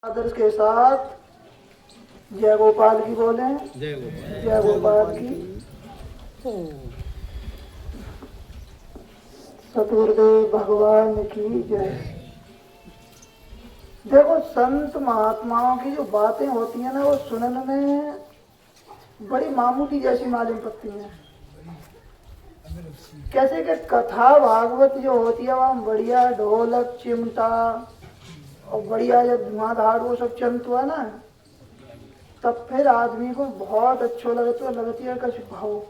आदर्श के साथ जय गोपाल की बोले। जय गोपाल की। सतगुरुदेव भगवान की जय। देखो, संत महात्माओं की जो बातें होती हैं ना, वो सुनने में बड़ी मामूली जैसी मालूम पड़ती हैं। कैसे कि कथा भागवत जो होती है वहाँ बढ़िया ढोलक चिमटा और बढ़िया जब धुआंधार वो सब चलता है ना, तब फिर आदमी को बहुत अच्छो लगती है कुछ भाव।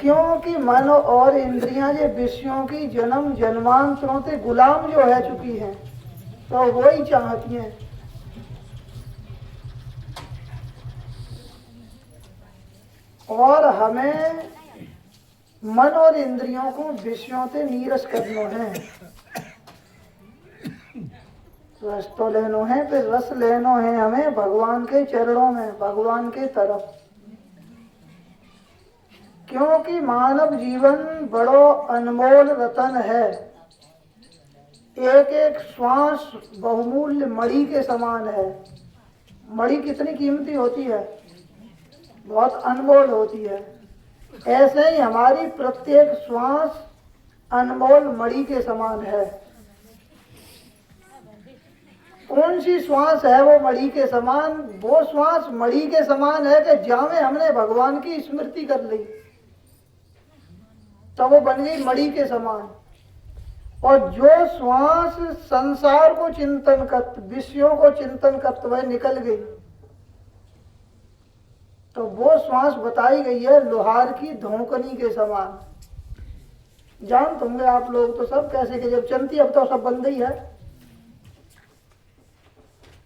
क्योंकि मन और इंद्रियां ये विषयों की जन्म जन्मांतरों से गुलाम जो है चुकी हैं, तो वही चाहती हैं। और हमें मन और इंद्रियों को विषयों से नीरस करना है। रस तो लेनो है, फिर रस लेनो है हमें भगवान के चरणों में, भगवान के तरफ। क्योंकि मानव जीवन बड़ो अनमोल रतन है। एक एक श्वास बहुमूल्य मणि के समान है। मणि कितनी कीमती होती है, बहुत अनमोल होती है। ऐसे ही हमारी प्रत्येक श्वास अनमोल मणि के समान है। कौन सी श्वास है वो मणि के समान? वो श्वास मणि के समान है कि जामे हमने भगवान की स्मृति कर ली तो वो बन गई मणि के समान। और जो श्वास संसार को चिंतन करत, विषयों को चिंतन करते हुए निकल गई, तो वो श्वास बताई गई है लोहार की धोकनी के समान। जान होंगे आप लोग तो सब कैसे कि जब चलती, अब तो सब बंद ही है।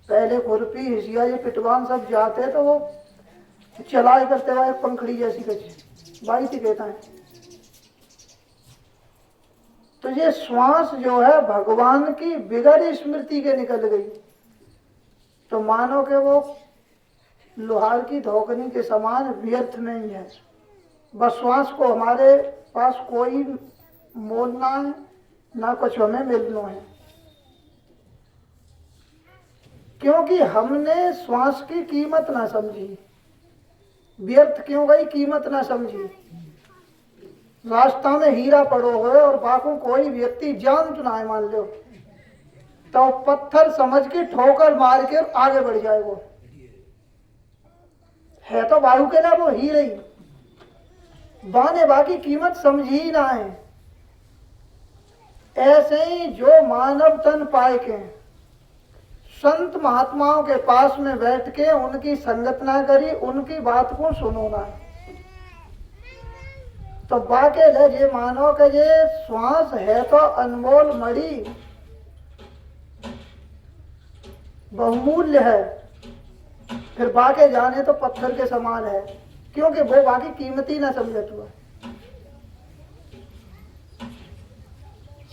पहले खुरपी हिसिया ये पिटवान सब जाते तो वो चलाए करते हुए पंखड़ी जैसी कुछ बाई थी कहता है। तो ये श्वास जो है भगवान की बिगड़ स्मृति के निकल गई, तो मानो के वो लोहार की धोकनी के समान व्यर्थ नहीं है। बस श्वास को हमारे पास कोई मोलना है ना कुछ हमें मिलना है। क्योंकि हमने श्वास की कीमत ना समझी। व्यर्थ क्यों गई? कीमत ना समझी। रास्ता में हीरा पड़ो हो और बाकी कोई व्यक्ति जान तो ना मान लो, तो पत्थर समझ के ठोकर मार के आगे बढ़ जाए। वो है तो बाहू के ना वो हीरे ही, बाने बाकी कीमत समझी ही ना है। ऐसे ही जो मानव तन पाए के संत महात्माओं के पास में बैठ के उनकी संगत ना करी, उनकी बात को सुनो ना, तो बाके लगे मानो के ये श्वास है तो अनमोल मणि, बहुमूल्य है, फिर बाके जाने तो पत्थर के समान है। क्योंकि वो बाकी कीमती ना समझत हुआ।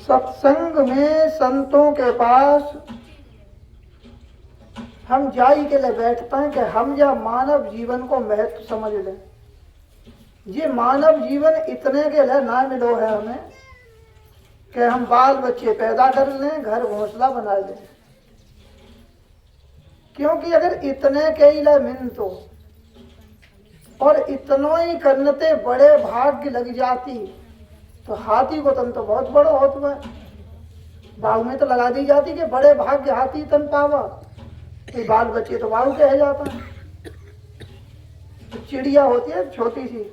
सत्संग में संतों के पास हम जाई के लिए बैठते हैं कि हम या मानव जीवन को महत्व समझ लें। ये मानव जीवन इतने के लिए ना मिलो है हमें कि हम बाल बच्चे पैदा कर लें, घर घोंसला बना लें। क्योंकि अगर इतने के लिए मिन तो और इतनो ही करनते बड़े भाग्य लग जाती, तो हाथी को तन तो बहुत बड़ो होता है। बाग में तो लगा दी जाती कि बड़े भाग्य हाथी तन पावा, तो बाल बच्चे तो बाहु कह जाता है। तो चिड़िया होती है छोटी सी,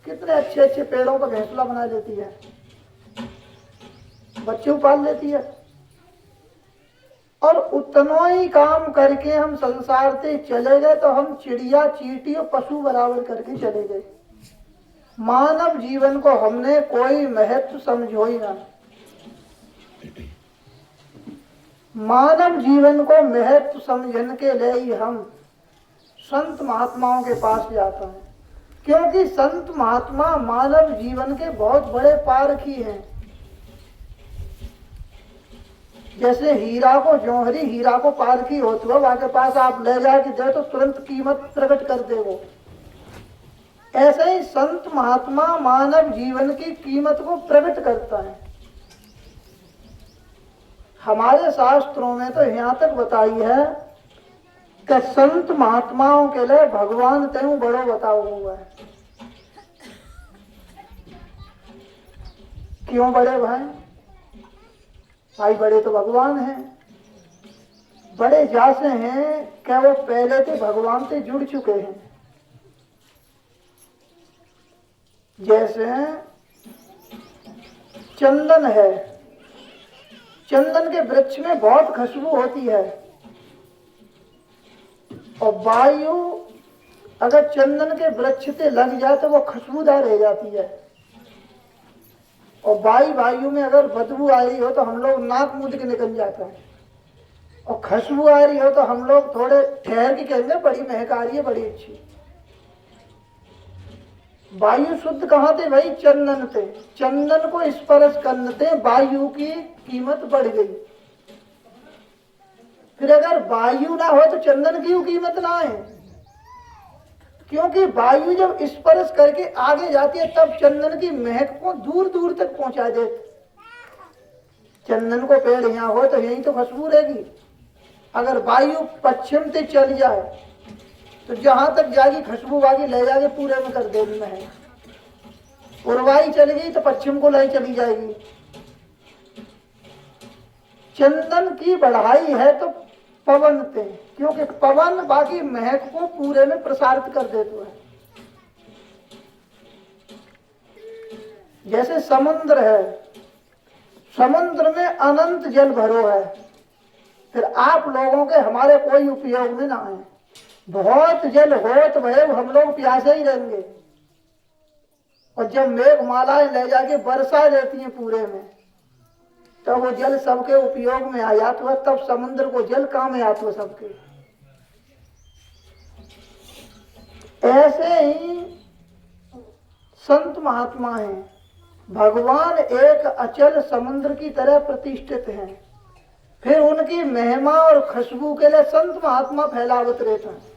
कितने अच्छे अच्छे पेड़ों का घोंसला बना लेती है, बच्चे पाल लेती है। और उतना ही काम करके हम संसार से चले गए तो हम चिड़िया चींटी और पशु बराबर करके चले गए। मानव जीवन को हमने कोई महत्व समझो ही ना। मानव जीवन को महत्व समझने के लिए ही हम संत महात्माओं के पास जाते हैं। क्योंकि संत महात्मा मानव जीवन के बहुत बड़े पारखी हैं। जैसे हीरा को जौहरी हीरा को पारखी होती है, वहां के पास आप ले जाके दे तो तुरंत कीमत प्रकट कर दे वो। ऐसे ही संत महात्मा मानव जीवन की कीमत को प्रकट करता है। हमारे शास्त्रों में तो यहाँ तक बताई है कि संत महात्माओं के लिए भगवान तेऊ बड़ो बताओ हुआ है। क्यों बड़े भाई? भाई बड़े तो भगवान हैं। बड़े जैसे हैं क्या वो पहले से भगवान से जुड़ चुके हैं। जैसे चंदन है, चंदन के वृक्ष में बहुत खुशबू होती है और वायु अगर चंदन के वृक्ष से लग जाए तो वो खुशबूदार रह जाती है। और वायु में अगर बदबू आ रही हो तो हम लोग नाक मूंद के निकल जाता है, और खुशबू आ रही हो तो हम लोग थोड़े ठहर के कहेंगे बड़ी महक आ रही है, बड़ी अच्छी। वायु शुद्ध कहाँ थे भाई? चंदन थे। चंदन को स्पर्श करने से वायु की कीमत बढ़ गई। फिर अगर वायु ना हो तो चंदन की कीमत ना है, क्योंकि वायु जब स्पर्श करके आगे जाती है तब चंदन की महक को दूर दूर तक पहुंचा देती। चंदन को पेड़ यहाँ हो तो यहीं तो खुशबू रहेगी। अगर वायु पश्चिम से चल जाए तो जहां तक जाएगी खुशबू बागी ले जाके पूरे में कर देगी महक। पूर्वाई चली गई तो पश्चिम को ले चली जाएगी। चंदन की बढ़ाई है तो पवन थे, क्योंकि पवन बाकी महक को पूरे में प्रसारित कर देता है। जैसे समुद्र है, समुद्र में अनंत जल भरो है, फिर आप लोगों के हमारे कोई उपयोग में ना है। बहुत जल हो तो भाई हम लोग प्यासे ही रहेंगे, और जब मेघ मालाएं ले जाके बरसा देती हैं पूरे में तो वो जल सबके उपयोग में आ जाता है। तब समुद्र को जल काम में आता है सबके। ऐसे ही संत महात्मा हैं, भगवान एक अचल समुद्र की तरह प्रतिष्ठित हैं। फिर उनकी महिमा और खुशबू के लिए संत महात्मा फैलावत रहता है।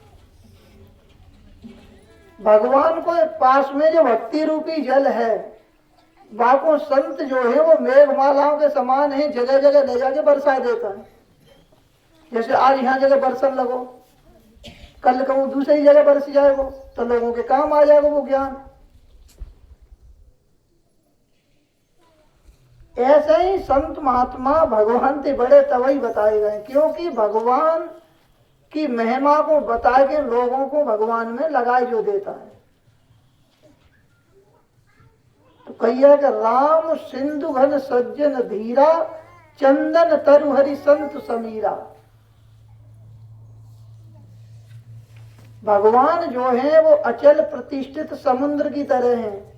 भगवान को पास में जो भक्ति रूपी जल है, बाको संत जो है वो मेघमालाओं के समान है, जगह जगह ले जाके बरसा देता है। जैसे आज यहाँ जगह बरसन लगो, कल कहूँ दूसरी जगह बरस जाएगा तो लोगों के काम आ जाएगा वो ज्ञान। ऐसे ही संत महात्मा भगवान से बड़े तवई बताए गए, क्योंकि भगवान की महिमा को बता के लोगों को भगवान में लगाए जो देता है। तो कहिए कि राम सिंधु घन सज्जन धीरा, चंदन तरु हरि संत समीरा। भगवान जो है वो अचल प्रतिष्ठित समुद्र की तरह हैं।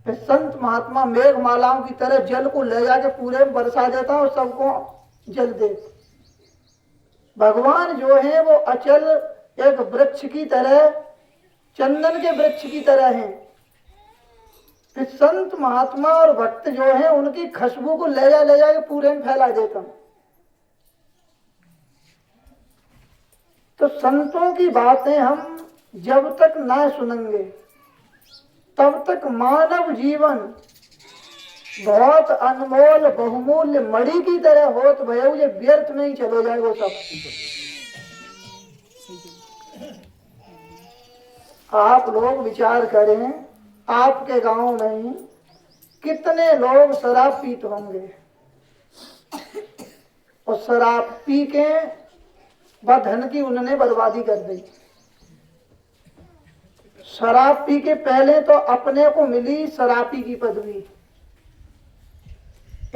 फिर संत महात्मा मेघमालाओं की तरह जल को ले जाके पूरे में बरसा देता और सबको जल दे। भगवान जो है वो अचल एक वृक्ष की तरह, चंदन के वृक्ष की तरह हैं। फिर संत महात्मा और भक्त जो है उनकी खुशबू को ले जाके पूरे में फैला देता। तो संतों की बातें हम जब तक ना सुनेंगे तब तक मानव जीवन बहुत अनमोल बहुमूल्य मणि की तरह हो, तो भैया ये व्यर्थ में ही चले जाए वो सब। आप लोग विचार करें, आपके गांव में ही कितने लोग शराब पीते होंगे, और शराब पी के वह धन की उन्होंने बर्बादी कर दी। शराब पी के पहले तो अपने को मिली शराबी की पदवी,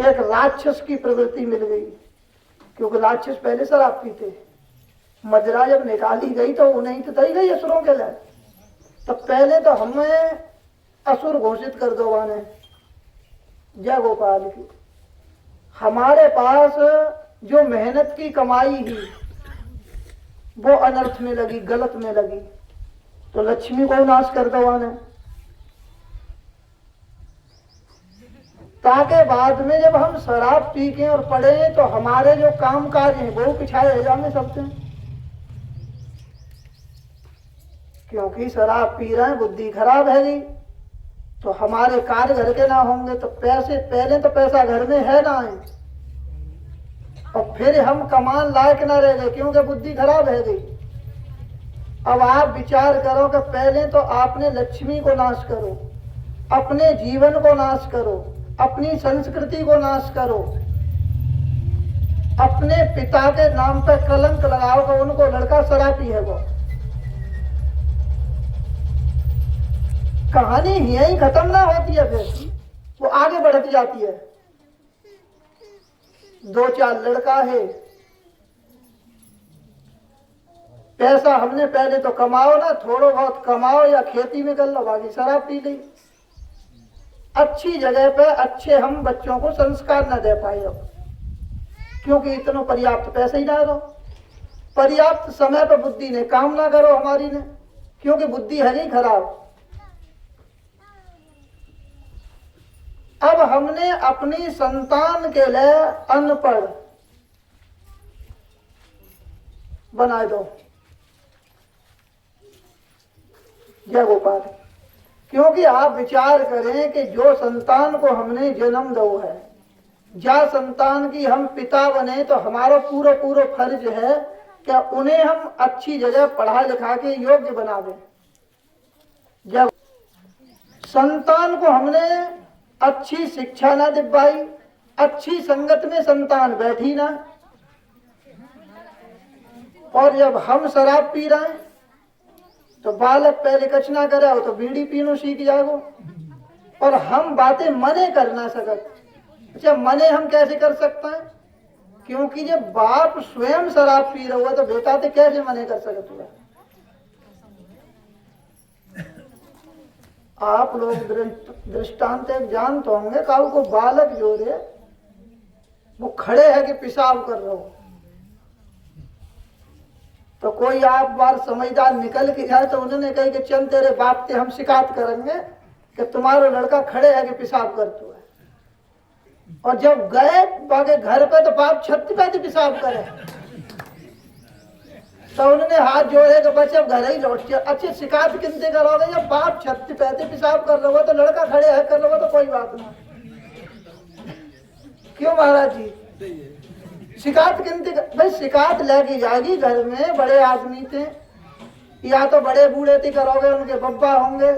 एक राक्षस की प्रवृत्ति मिल गई, क्योंकि राक्षस पहले शराब पीते। मजरा जब निकाली गई तो उन्हें तो दी गई असुरों के लिए, तो पहले तो हमें असुर घोषित कर दो वाने जय गोपाल की। हमारे पास जो मेहनत की कमाई ही वो अनर्थ में लगी, गलत में लगी, तो लक्ष्मी को नाश कर दो वाने। ताकि बाद में जब हम शराब पी के और पड़े तो हमारे जो काम काज हैं वो पिछाए रह जाएंगे सबसे, क्योंकि शराब पी रहे हैं, बुद्धि खराब है गई, तो हमारे कार्य घर के ना होंगे। तो पैसे पहले तो पैसा घर में है ना है, फिर हम कमान लायक ना रह गए क्योंकि बुद्धि खराब है गई। अब आप विचार करो कि पहले तो आपने लक्ष्मी को नाश करो, अपने जीवन को नाश करो, अपनी संस्कृति को नाश करो, अपने पिता के नाम पर कलंक लगाओ कि उनको लड़का शराबी है। वो कहानी यही खत्म ना होती है, फिर वो आगे बढ़ती जाती है। 2-4 लड़का है, पैसा हमने पहले तो कमाओ ना, थोड़ा बहुत कमाओ या खेती में कर लो, बाकी शराब पी ली। अच्छी जगह पे अच्छे हम बच्चों को संस्कार ना दे पाए अब, क्योंकि इतना पर्याप्त पैसे ही ना दो, पर्याप्त समय पर बुद्धि ने काम ना करो हमारी ने, क्योंकि बुद्धि है नहीं खराब। अब हमने अपनी संतान के लिए अनपढ़ बना दो। जय गोपाल। क्योंकि आप विचार करें कि जो संतान को हमने जन्म दो है, जा संतान की हम पिता बने, तो हमारा पूरा पूरा फर्ज है कि उन्हें हम अच्छी जगह पढ़ा लिखा के योग्य बनावे। जब संतान को हमने अच्छी शिक्षा ना दिवाई, अच्छी संगत में संतान बैठी ना, और जब हम शराब पी रहे हैं तो बालक पहले कछ ना करे हो तो बीड़ी पीनो सीख जाएगो, और हम बातें मने कर ना सकत। अच्छा, मने हम कैसे कर सकते हैं? क्योंकि जब बाप स्वयं शराब पी रहा हुआ तो बेटा तो कैसे मने कर सकत हुआ? आप लोग दृष्टांत जानते होंगे, काऊ को बालक जो रे वो खड़े है कि पेशाब कर रहा हो, तो कोई आप बार समझदार निकल के जाए तो उन्होंने कही कि चंद तेरे बाप से हम शिकायत करेंगे कि तुम्हारा लड़का खड़े है कि पेशाब करते हुए। और जब गए बागे घर पे तो बाप छत पे पेशाब करे, तो उन्होंने हाथ जोड़े कि बच्चे अब घर ही लौट के। अच्छी शिकायत किनसे करोगे? जब बाप छत पे पेशाब कर रहा हो तो लड़का खड़े है कर रहा हो तो कोई बात ना, क्यों महाराज जी? शिकायत किनसे? भाई शिकायत लेके जाएगी, घर में बड़े आदमी थे, या तो बड़े बूढ़े थे करोगे, उनके बब्बा होंगे,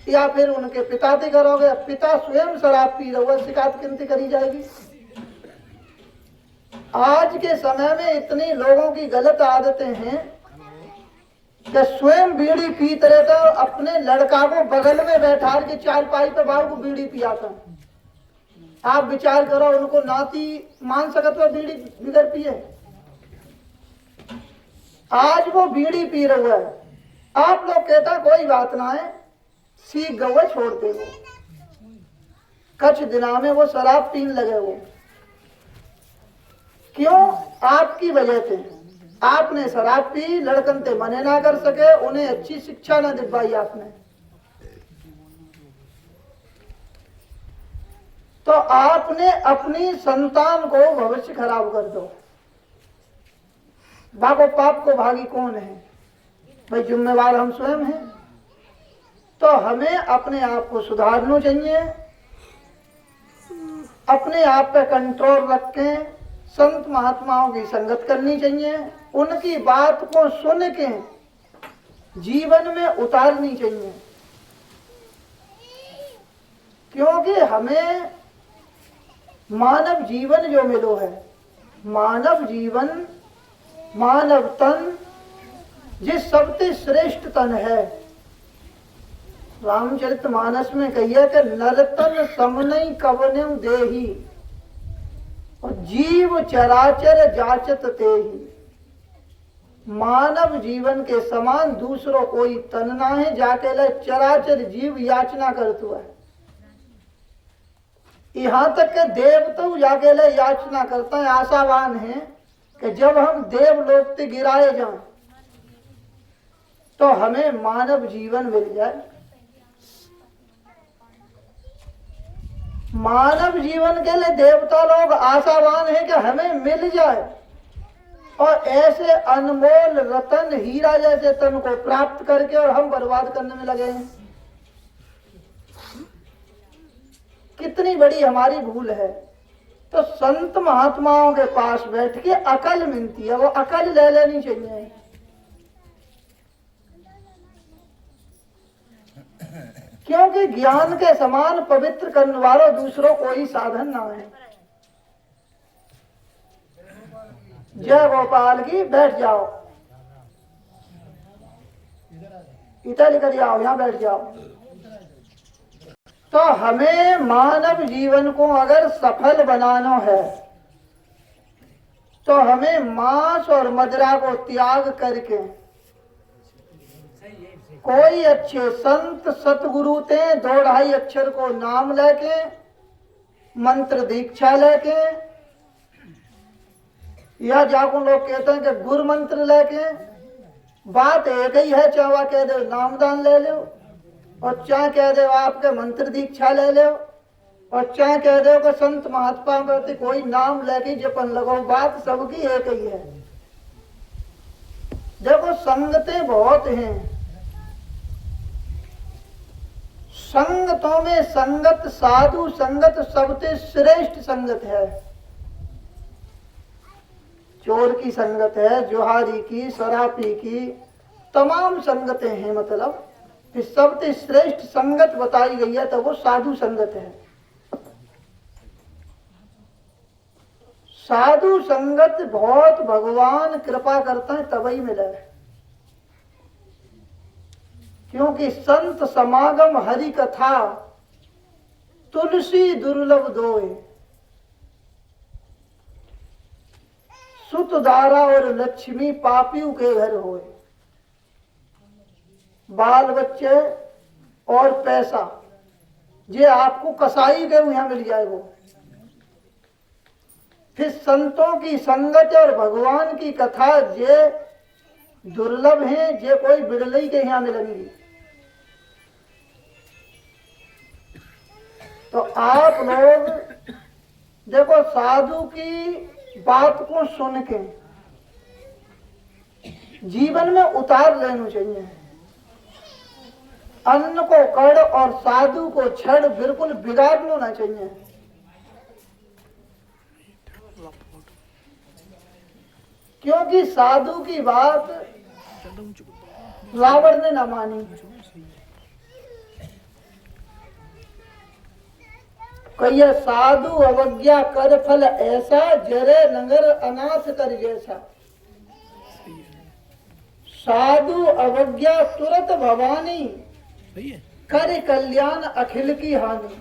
या फिर उनके पिता थे करोगे। पिता स्वयं शराब पी रहा हुआ, शिकायत किनसे करी जाएगी? आज के समय में इतनी लोगों की गलत आदतें हैं कि स्वयं बीड़ी पीते रहता है, अपने लड़का को बगल में बैठा के चारपाई पे बाहर को बीड़ी पियाता। आप विचार करो, उनको नाती मान सकत हो बीड़ी बिगड़ पिए? आज वो बीड़ी पी रहा है, आप लोग कहता कोई बात ना है, सीख गए छोड़ दे। वो कुछ दिना में वो शराब पीने लगे। वो क्यों? आपकी वजह से। आपने शराब पी, लड़कन ते मने ना कर सके, उन्हें अच्छी शिक्षा ना दिलवाई आपने, तो आपने अपनी संतान को भविष्य खराब कर दो। भागो पाप को भागी कौन है? भाई जिम्मेवार हम स्वयं हैं। तो हमें अपने आप को सुधारना चाहिए, अपने आप पे कंट्रोल रखें, संत महात्माओं की संगत करनी चाहिए, उनकी बात को सुन के जीवन में उतारनी चाहिए। क्योंकि हमें मानव जीवन जो मिलो है, मानव जीवन, मानव तन जिस सबसे श्रेष्ठ तन है, रामचरितमानस में कहिए कि नरतन समनई कवनेउ देही, और जीव चराचर जाचत तेही। मानव जीवन के समान दूसरो कोई तन ना है, जाके ले चराचर जीव याचना करता है। यहाँ तक के देवता जाके ले याचना करता है, आशावान है कि जब हम देवलोक से गिराए जाएं तो हमें मानव जीवन मिल जाए। मानव जीवन के लिए देवता लोग आशावान है कि हमें मिल जाए, और ऐसे अनमोल रतन हीरा जैसे तन को प्राप्त करके और हम बर्बाद करने में लगे हैं। कितनी बड़ी हमारी भूल है। तो संत महात्माओं के पास बैठ के अकल मिलती है, वो अकल ले लेनी चाहिए। क्योंकि ज्ञान के समान पवित्र करने वाला दूसरों कोई साधन ना है। जय गोपाल की। बैठ जाओ, इधर लेकर जाओ, यहाँ बैठ जाओ। तो हमें मानव जीवन को अगर सफल बनाना है तो हमें मांस और मदिरा को त्याग करके कोई अच्छे संत सतगुरु ते 2-2.5 अक्षर को नाम लेके, मंत्र दीक्षा लेके, या जाको लोग कहते हैं कि गुरु मंत्र लेके, बात एक ही है, चाहे कह दो नामदान ले लो और चाहे कह दो आपके मंत्र दीक्षा ले लो और चाहे कह दो कि संत महात्मा प्रति कोई नाम लेके जपन लगो, बात सबकी एक ही है। देखो संगतें बहुत हैं, संगतों में संगत साधु संगत सबसे श्रेष्ठ संगत है। चोर की संगत है, जोहारी की, शराबी की, तमाम संगतें हैं। मतलब कि सबसे श्रेष्ठ संगत बताई गई है तो वो साधु संगत है। साधु संगत बहुत भगवान कृपा करता है तभी मिले, क्योंकि संत समागम हरि कथा तुलसी दुर्लभ दोए, सुत दारा और लक्ष्मी पापियों के घर होए। बाल बच्चे और पैसा ये आपको कसाई के यहाँ मिल जाएगा। फिर संतों की संगत और भगवान की कथा ये दुर्लभ है, ये कोई बिरलई के यहाँ मिलेंगी। तो आप लोग देखो साधु की बात को सुन के जीवन में उतार लेना चाहिए। अन्न को कड़ और साधु को छड़ बिल्कुल बिगाड़ना ना चाहिए। क्योंकि साधु की बात रावण ने ना मानी। कहिए साधु अवज्ञा कर फल ऐसा, जरे नगर अनाथ कर जैसा। साधु अवज्ञा तुरंत भवानी, कर कल्याण अखिल की हानि।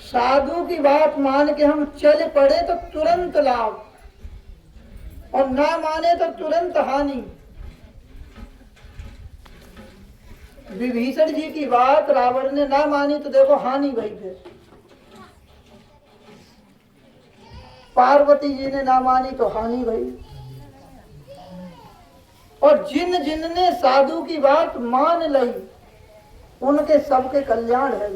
साधु की बात मान के हम चल पड़े तो तुरंत लाभ, और ना माने तो तुरंत हानि। विभीषण जी की बात रावण ने ना मानी तो देखो हानि भई। फिर पार्वती जी ने ना मानी तो हानि भई। और जिन जिन ने साधु की बात मान ली उनके सबके कल्याण है।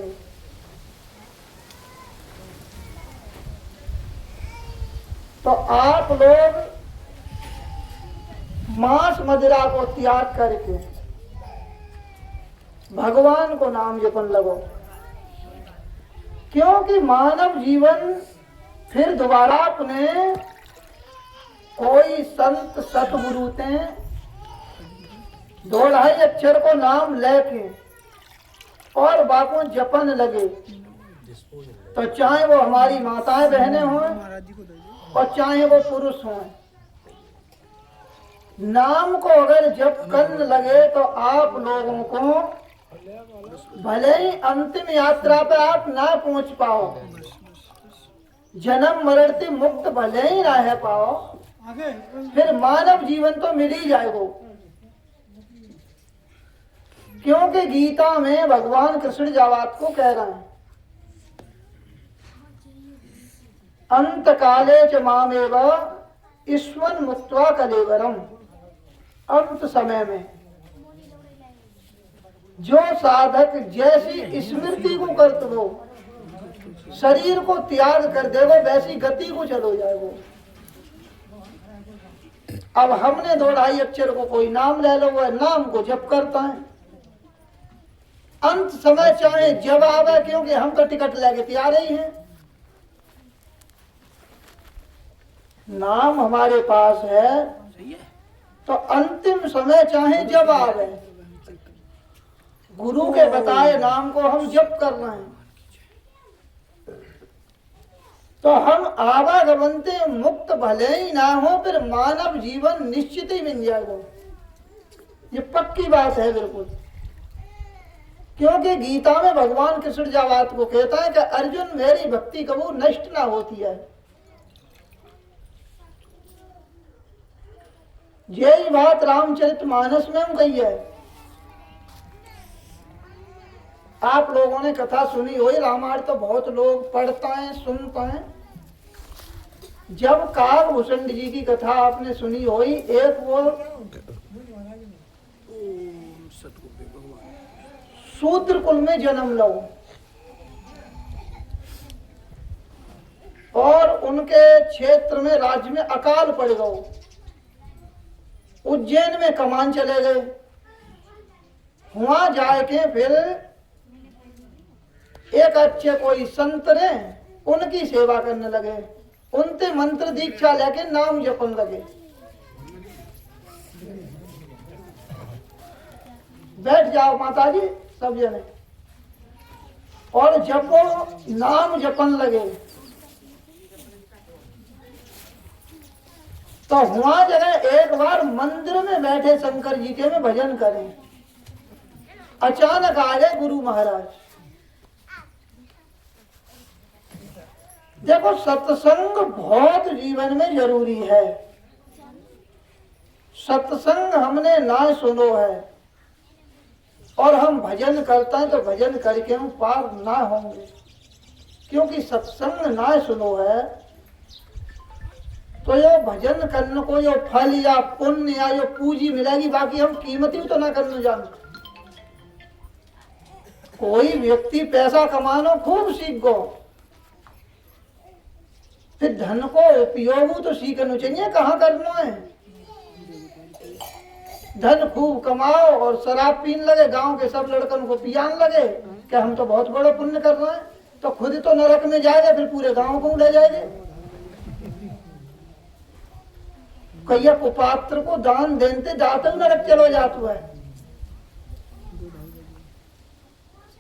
तो आप लोग मांस मदिरा को त्याग करके भगवान को नाम जपन लगो। क्योंकि मानव जीवन फिर दोबारा अपने कोई संत सतगुरु ते 2-2.5 अक्षर को नाम लेके और बाकों जपन लगे, तो चाहे वो हमारी माताएं बहनें हों और चाहे वो पुरुष हों, नाम को अगर जप करने लगे तो आप लोगों को भले ही अंतिम यात्रा पे आप ना पहुंच पाओ, जन्म मरण से मुक्त भले ही ना रह पाओ, फिर मानव जीवन तो मिल ही जाएगा। क्योंकि गीता में भगवान कृष्ण जावात को कह रहे हैं, अंत काले च मामेव ईश्वन मुक्त्वा कलेवरम। अंत समय में जो साधक जैसी स्मृति को करते हो, शरीर को त्याग कर देगो, वैसी गति को चलो जाएगो। अब हमने 2-2.5 अक्षर को कोई नाम ले लो, वह नाम को जप करता है। अंत समय चाहे जब आवे, क्योंकि हम तो टिकट लेके तैयार ही हैं। नाम हमारे पास है तो अंतिम समय चाहे जब आवे, गुरु के बताए नाम को हम जप कर रहे हैं तो हम आवागमनते मुक्त भले ही ना हो, फिर मानव जीवन निश्चित ही मिल जाएगा। ये पक्की बात है बिल्कुल। क्योंकि गीता में भगवान कृष्ण जी बात को कहता है कि अर्जुन मेरी भक्ति कबू नष्ट ना होती है। यही बात रामचरितमानस में हम कही है। आप लोगों ने कथा सुनी हो, रामायण तो बहुत लोग पढ़ते हैं सुनते हैं। जब काकभूषण जी की कथा आपने सुनी हो, एक वो शूद्र कुल में जन्म लो और उनके क्षेत्र में राज्य में अकाल पड़ गओ, उज्जैन में कमान चले गए। वहां जाके फिर एक अच्छे कोई संत ने उनकी सेवा करने लगे, उनसे मंत्र दीक्षा लेके नाम जपन लगे। बैठ जाओ माता जी सब जने। और जब वो नाम जपन लगे तो वहां जगह एक बार मंदिर में बैठे शंकर जी के में भजन करें, अचानक आ गए गुरु महाराज। देखो सत्संग बहुत जीवन में जरूरी है। सत्संग हमने ना सुनो है और हम भजन करते हैं तो भजन करके हम पार ना होंगे। क्योंकि सत्संग ना सुनो है तो ये भजन करने को जो फल या पुण्य या जो पूंजी मिलेगी, बाकी हम कीमती तो ना करने जानते। कोई व्यक्ति पैसा कमानो खूब सीख गो, फिर धन को उपयोग तो सीखना चाहिए कहाँ करना है। धन खूब कमाओ और शराब पीने लगे, गांव के सब लड़कन को पियान लगे कि हम तो बहुत बड़ा पुण्य कर रहे हैं, तो खुद तो नरक में जाएगा, फिर पूरे गांव को ले जाएंगे। कहिया कुपात्र को दान देते जाते नरक चलो जाता है।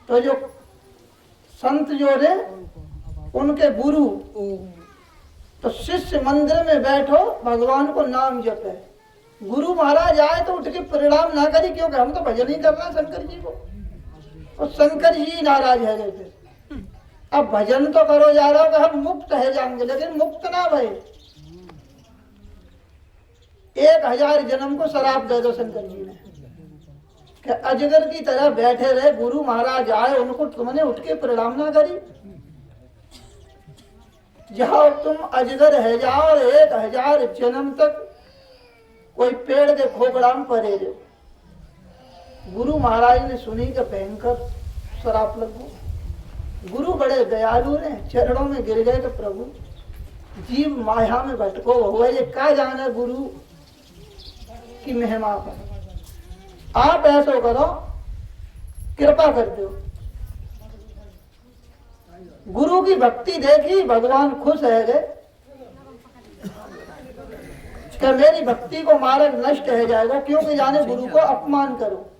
तो जो संत जो रे उनके गुरु तो शिष्य मंदिर में बैठो भगवान को नाम जपे। गुरु महाराज आए तो उठ के परिणाम ना करी, क्योंकि हम तो भजन ही करना शंकर जी को, और शंकर जी नाराज है जैसे। अब भजन तो करो जा रहा हो कि हम मुक्त है जाएंगे, लेकिन मुक्त ना भाई। 1000 जन्म को शराब दे दो शंकर जी ने कि अजगर की तरह बैठे रहे। गुरु महाराज आए, उनको तुमने उठ के परिणाम ना करी। जाओ तुम अजगर है जाओ और 1000 जन्म तक कोई पेड़ के खोपड़ा में पड़े रहो। गुरु महाराज ने सुनी कि भयंकर शराब लगो। गुरु बड़े दयालु ने चरणों में गिर गए कि प्रभु जीव माया में भटको हुआ, ये क्या जाने गुरु की महिमा पर। आप ऐसा करो, कृपा कर दो। गुरु की भक्ति देखी भगवान खुश है गए कि मेरी भक्ति को मार्ग नष्ट है जाएगा, क्योंकि जाने गुरु को अपमान करो।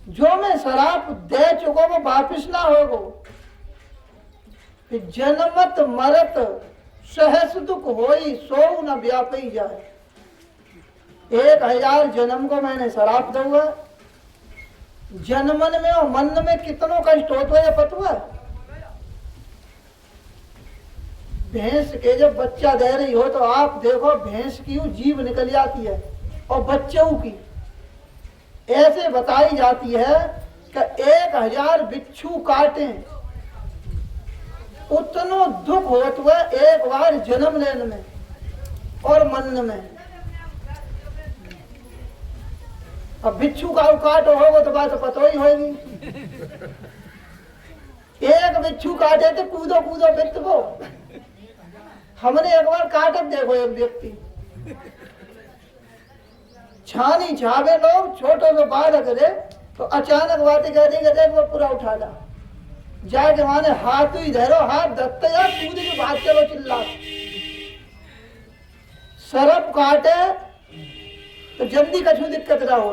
जो मैं शराब दे चुको वो वापिस ना होगो। जन्मत मरत सहस दुख होई सो न व्यापी जाए। 1000 जन्म को मैंने शराब दूंगा। जन्मन में और मन में कितनों कष्ट होता है पता है। भैंस के जब बच्चा दे रही हो तो आप देखो भैंस की जीभ निकल जाती है, और बच्चों की ऐसे बताई जाती है कि 1000 बिच्छू काटे उतनो दुख होता है एक बार जन्म लेने में और मन में। अब बिच्छू का काटो होगा तो बात पता ही होगी। एक बिच्छू काटे तो कूदो कूदो बितबो। हमने एक बार काटक देखो, एक व्यक्ति छानी छावे लोग छोटो से बालक रे तो अचानक बातें कह दी देख वो पूरा उठा ला जाके माने हाथ ही धरो, हाथ धरते यार कूद के बात चलो चिल्ला। सर्प काटे तो जल्दी कछु दिक्कत ना हो,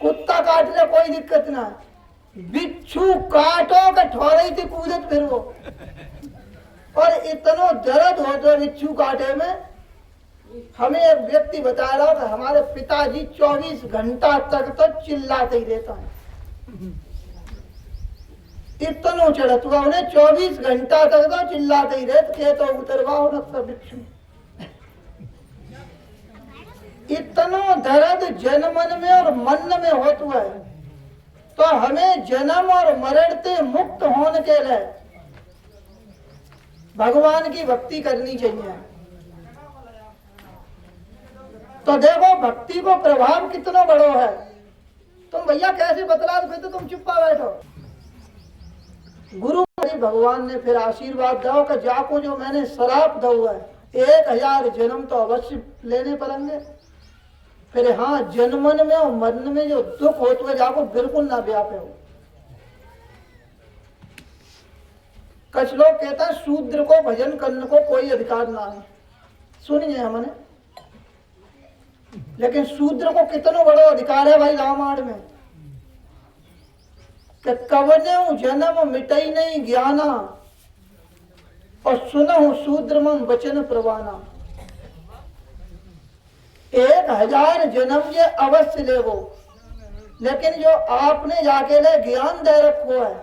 कुत्ता काटने कोई दिक्कत ना, बिच्छू काटो के ठोरे थी कूदत फिर वो, और इतना दर्द होता है बिच्छू काटे में। हमें एक व्यक्ति बता रहा था हमारे पिताजी 24 घंटा तक तो चिल्लाते ही रहता है, इतना चढ़त हुआ उन्हें 24 घंटा तक तो चिल्लाते ही रहते के तो उतरवाओ न सब बिच्छू। इतना दर्द जनमन में और मन में होता है, तो हमें जन्म और मरण से मुक्त होने के लिए भगवान की भक्ति करनी चाहिए। तो देखो भक्ति को प्रभाव कितना बड़ो है। तुम भैया कैसे बतला फिर तो तुम चुप्पा बैठो। गुरु भगवान ने फिर आशीर्वाद दो कि जाको जो मैंने शराप दो है 1000 जन्म तो अवश्य लेने पड़ेंगे। फिर हाँ जन्मन में और मरण में जो दुख होते हुए जाको बिल्कुल ना व्यापे हो। कुछ लोग कहता है शूद्र को भजन करने को कोई अधिकार ना है, सुनिए हमने, लेकिन शूद्र को कितना बड़ा अधिकार है भाई रामायण में कि कवने जन्म मिटई नहीं ज्ञाना और सुनहु शूद्र मम वचन प्रवाना। 1000 जन्म ये अवश्य ले वो, लेकिन जो आपने जाके ले ज्ञान दे रखो है,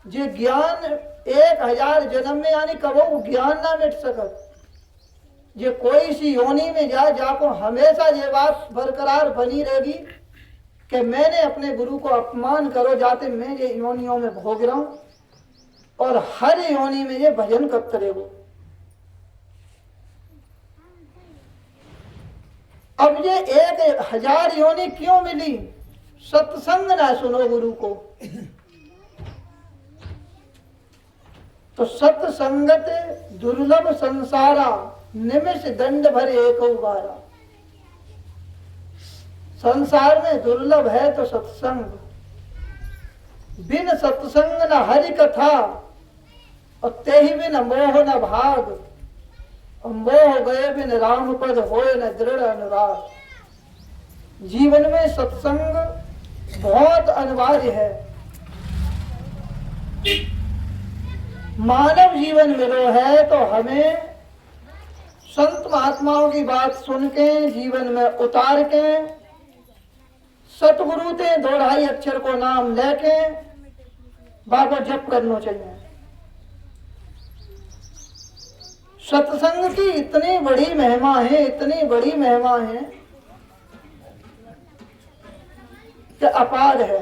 जे ज्ञान 1000 जन्म में यानी कबो वो ज्ञान ना मिट सकत। जे कोई सी योनि में जाए जाको हमेशा ये बात बरकरार बनी रहेगी कि मैंने अपने गुरु को अपमान करो जाते मैं ये योनियों में भोग रहा हूं, और हर योनि में ये भजन करते रहो। अब ये 1000 योनि क्यों मिली? सत्संग ना सुनो गुरु को। तो सत्संगत दुर्लभ संसारा निमिष दंड भरे एक बारा। संसार में दुर्लभ है तो सत्संग, बिन सत्संग न हरि कथा और ते ही बिन मोह न भाग, और मोह गए बिन राम पद होए न दृढ़ अनुराग। जीवन में सत्संग बहुत अनिवार्य है। मानव जीवन मिलो है तो हमें संत महात्माओं की बात सुन के जीवन में उतार के सतगुरु ते 2-2.5 अक्षर को नाम लेके बाबा जप करना चाहिए। सत्संग की इतनी बड़ी महिमा है, इतनी बड़ी महिमा है कि अपार है,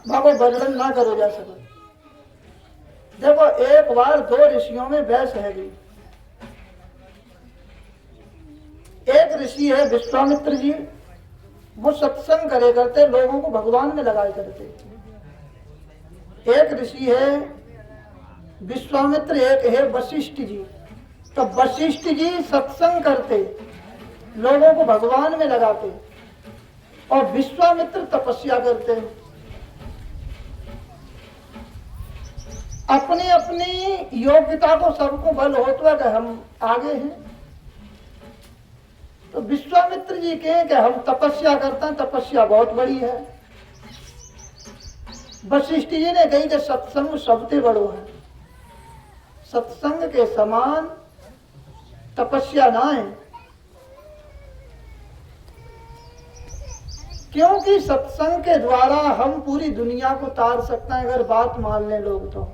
बाबा वर्णन ना करो जा सके। देखो एक बार 2 ऋषियों में बहस है गई। एक ऋषि है विश्वामित्र जी, वो सत्संग करे करते, लोगों को भगवान में लगाए करते। एक ऋषि है विश्वामित्र, एक है वशिष्ठ जी। तो वशिष्ठ जी सत्संग करते, लोगों को भगवान में लगाते, और विश्वामित्र तपस्या करते। अपनी अपनी योग्यता को सबको बल होता है कि हम आगे हैं। तो विश्वामित्र जी कहें कि हम तपस्या करते हैं, तपस्या बहुत बड़ी है। वशिष्ठ जी ने कही कि सत्संग सबसे बड़ो है, सत्संग के समान तपस्या ना है। क्योंकि सत्संग के द्वारा हम पूरी दुनिया को तार सकते हैं अगर बात मान लें लोग। तो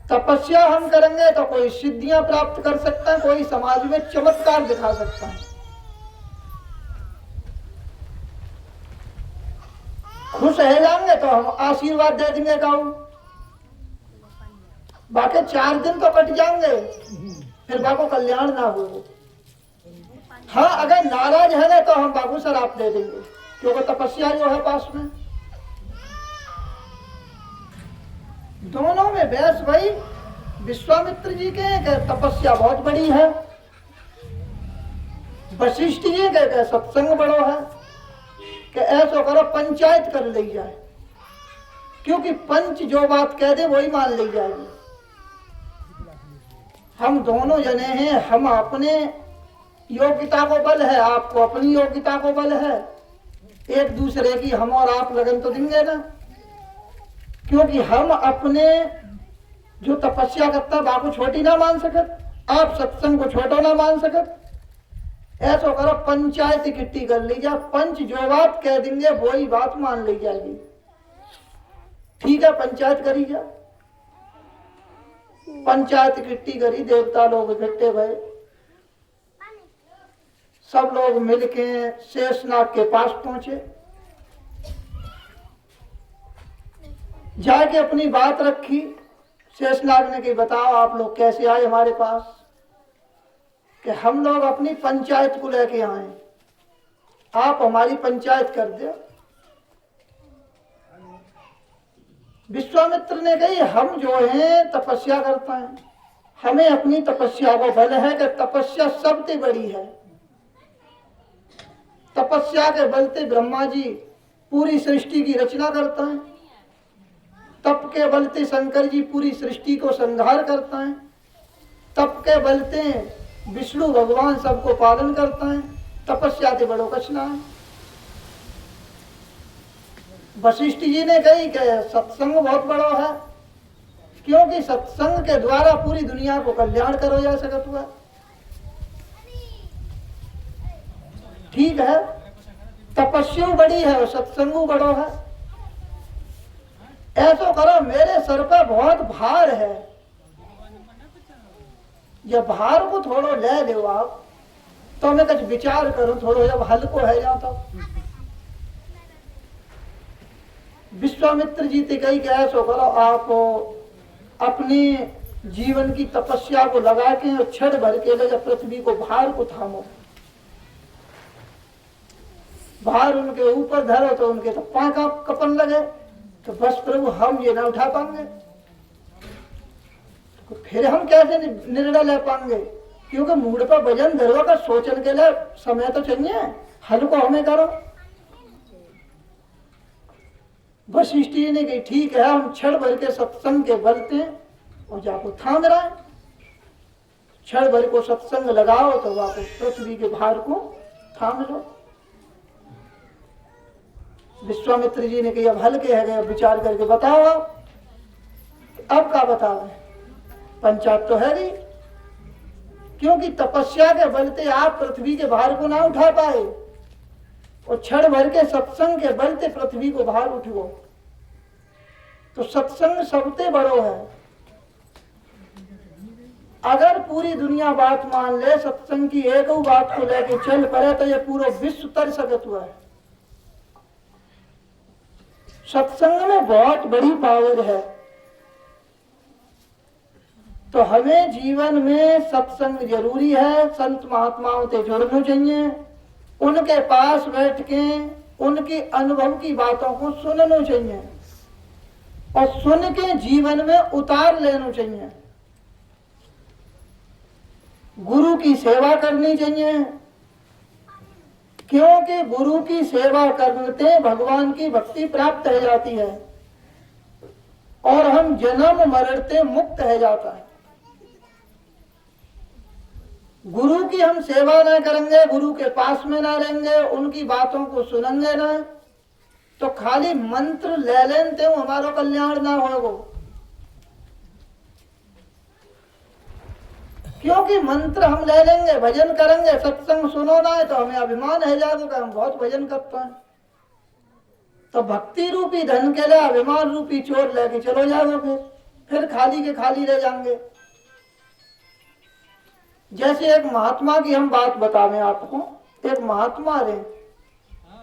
तपस्या हम करेंगे तो कोई सिद्धियां प्राप्त कर सकता है, कोई समाज में चमत्कार दिखा सकता है। खुश रह जाएंगे तो हम आशीर्वाद दे देंगे काऊ, बाकी 4 दिन तो कट जाएंगे, फिर बाको कल्याण ना हो। हाँ अगर नाराज है तो हम बाबू शराब दे देंगे, क्योंकि तपस्या जो है पास में। दोनों में बहस भाई विश्वामित्र जी के तपस्या बहुत बड़ी है, वशिष्ठ जी के सत्संग बड़ो है कि ऐसा करो पंचायत कर ली जाए, क्योंकि पंच जो बात कह दे वही मान ली जाएगी। हम दोनों जने हैं, हम अपने योग्यता को बल है, आपको अपनी योग्यता को बल है, एक दूसरे की हम और आप लगन तो देंगे ना। क्योंकि हम अपने जो तपस्या करता बाको छोटी ना मान सकत, आप सत्संग को छोटो ना मान सकत। ऐसा करो, पंचायत इकट्ठी कर लीजिए, पंच जो बात कह देंगे वही बात मान ली जाएगी। ठीक है, पंचायत करी जा। पंचायत इकट्ठी करी, देवता लोग इकट्ठे भये, सब लोग मिलके शेषनाग के पास पहुंचे, जाके अपनी बात रखी। शेषनाग ने कही, बताओ आप लोग कैसे आए हमारे पास? कि हम लोग अपनी पंचायत को लेके आए, आप हमारी पंचायत कर दो। विश्वामित्र ने कही, हम जो हैं तपस्या करते हैं, हमें अपनी तपस्या को बल है कि तपस्या सबसे बड़ी है। तपस्या के बलते ब्रह्मा जी पूरी सृष्टि की रचना करते हैं, तप के बलते शंकर जी पूरी सृष्टि को संहार करते हैं, तप के बलते विष्णु भगवान सबको पालन करते हैं। तपस्या के बड़ो कछना है। वशिष्ठ जी ने कही कि सत्संग बहुत बड़ा है, क्योंकि सत्संग के द्वारा पूरी दुनिया को कल्याण करो जा सकत हुआ। ठीक है, तपस्या बड़ी है और सत्संग बड़ो है। ऐसा करो, मेरे सर पर बहुत भार है, जब भार को थोड़ो ले लो आप, तो मैं कुछ विचार करूं थोड़ो, जब हल्को है या तो। विश्वामित्र जी ते कही कि ऐसा करो, आप अपने जीवन की तपस्या को लगा के और क्षण भर के लिए पृथ्वी को भार को थामो। भार उनके ऊपर धरो तो उनके तो पांव का कपन लगे, तो बस प्रभु हम ये ना उठा पाएंगे, तो फिर हम कैसे निर्णय ले पाएंगे? क्योंकि मूड पर वजन धरवा का सोचने के लिए समय तो चाहिए, हल्को हमें करो। वशिष्ठ जी ने कही, ठीक है, हम क्षण भर के सत्संग के बलते और जाको थाम रहा है। क्षण भर को सत्संग लगाओ तो वापस पृथ्वी के भार को थाम लो। विश्वामित्र जी ने कही, अब हल्के है गए, विचार करके बताओ आप। अब क्या बताओ? पंचायत तो है नहीं, क्योंकि तपस्या के बलते आप पृथ्वी के भार को ना उठा पाए, और क्षण भर के सत्संग के बलते पृथ्वी को भार उठो। तो सत्संग सबसे बड़ो है। अगर पूरी दुनिया बात मान ले, सत्संग की एक बात को लेके चल पड़े, तो ये पूरा विश्व तर सकत हुआ है। सत्संग में बहुत बड़ी पावर है। तो हमें जीवन में सत्संग जरूरी है। संत महात्माओं से जुड़ना चाहिए, उनके पास बैठ के उनके अनुभव की बातों को सुनना चाहिए और सुन के जीवन में उतार लेना चाहिए। गुरु की सेवा करनी चाहिए, क्योंकि गुरु की सेवा करते भगवान की भक्ति प्राप्त हो जाती है और हम जन्म मरण से मुक्त हो जाता है। गुरु की हम सेवा ना करेंगे, गुरु के पास में ना रहेंगे, उनकी बातों को सुनेंगे ना, तो खाली मंत्र ले लेते हो हमारा कल्याण ना होगा। क्योंकि मंत्र हम ले लेंगे, भजन करेंगे, सत्संग सुनो ना है तो हमें अभिमान है जाएगा कि हम बहुत भजन करते हैं। तो भक्ति रूपी धन के लिए अभिमान रूपी चोर लेके चलो जाओगे, फिर खाली के खाली रह जाएंगे। जैसे एक महात्मा की हम बात बतावें आपको। एक महात्मा रहे,